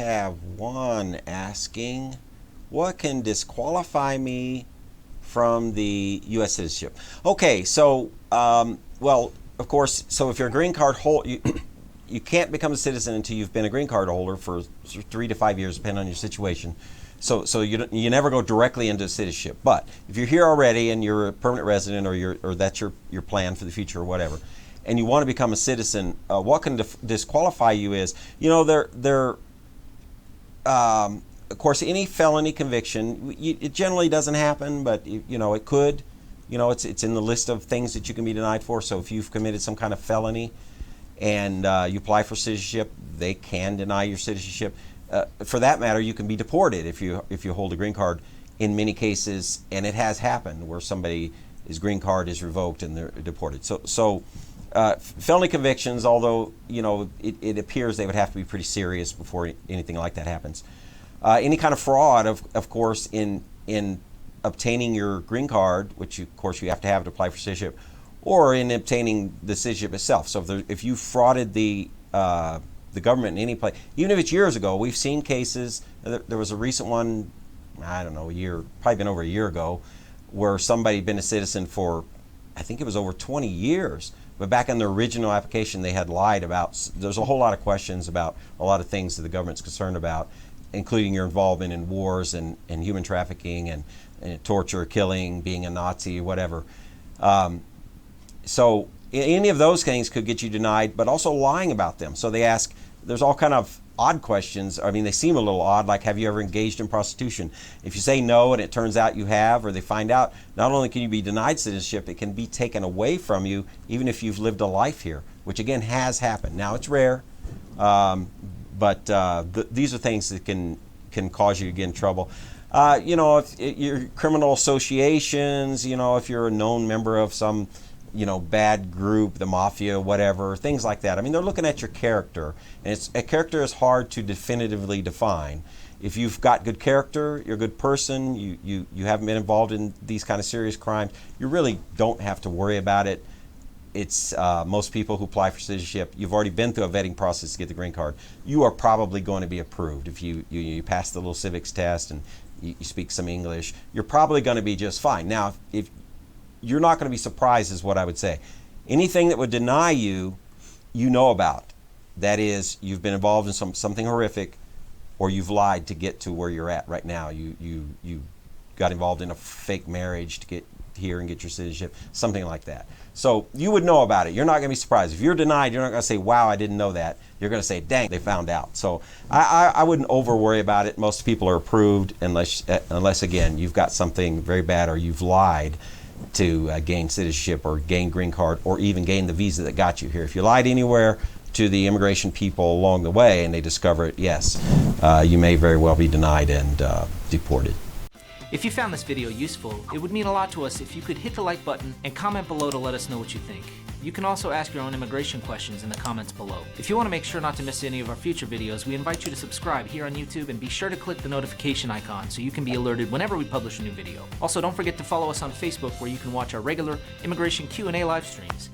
have one asking, what can disqualify me from the U.S. citizenship? Okay, so, well, of course, so if you're a green card holder, you can't become a citizen until you've been a green card holder for 3 to 5 years, depending on your situation. So you never go directly into citizenship. But if you're here already and you're a permanent resident, or that's your plan for the future or whatever, and you want to become a citizen, what can disqualify you is, of course, any felony conviction, it generally doesn't happen, but it could. It's in the list of things that you can be denied for. So if you've committed some kind of felony and you apply for citizenship, they can deny your citizenship. For that matter, you can be deported if you hold a green card in many cases, and it has happened where somebody's green card is revoked and they're deported. So felony convictions, although it appears they would have to be pretty serious before anything like that happens. Any kind of fraud, of course, in obtaining your green card, which of course you have to have to apply for citizenship, or in obtaining the citizenship itself. So if you frauded the government in any place, even if it's years ago, we've seen cases. There was a recent one, I don't know, probably been over a year ago, where somebody had been a citizen for, I think it was over 20 years. But back in the original application, they had lied about, there's a whole lot of questions about a lot of things that the government's concerned about, including your involvement in wars and human trafficking and torture, killing, being a Nazi, whatever. So any of those things could get you denied, but also lying about them. So they ask, there's all kind of odd questions. I mean, they seem a little odd, like, have you ever engaged in prostitution? If you say no and it turns out you have, or they find out, not only can you be denied citizenship, it can be taken away from you, even if you've lived a life here, which again has happened. Now, it's rare, but these are things that can cause you to get in trouble. If your criminal associations, if you're a known member of some bad group, the mafia, whatever, things like that. I mean, they're looking at your character, and a character is hard to definitively define. If you've got good character, you're a good person, you haven't been involved in these kind of serious crimes, you really don't have to worry about it. It's most people who apply for citizenship, you've already been through a vetting process to get the green card. You are probably going to be approved. If you pass the little civics test and you speak some English, you're probably going to be just fine. Now, if you're not going to be surprised, is what I would say. Anything that would deny you, about. That is, you've been involved in something horrific, or you've lied to get to where you're at right now. You got involved in a fake marriage to get here and get your citizenship, something like that. So you would know about it. You're not going to be surprised. If you're denied, you're not going to say, wow, I didn't know that. You're going to say, dang, they found out. So I wouldn't over worry about it. Most people are approved unless again, you've got something very bad, or you've lied to gain citizenship or gain green card, or even gain the visa that got you here. If you lied anywhere to the immigration people along the way and they discover it, yes, you may very well be denied and deported. If you found this video useful, it would mean a lot to us if you could hit the like button and comment below to let us know what you think. You can also ask your own immigration questions in the comments below. If you want to make sure not to miss any of our future videos, we invite you to subscribe here on YouTube, and be sure to click the notification icon so you can be alerted whenever we publish a new video. Also, don't forget to follow us on Facebook, where you can watch our regular immigration Q&A live streams.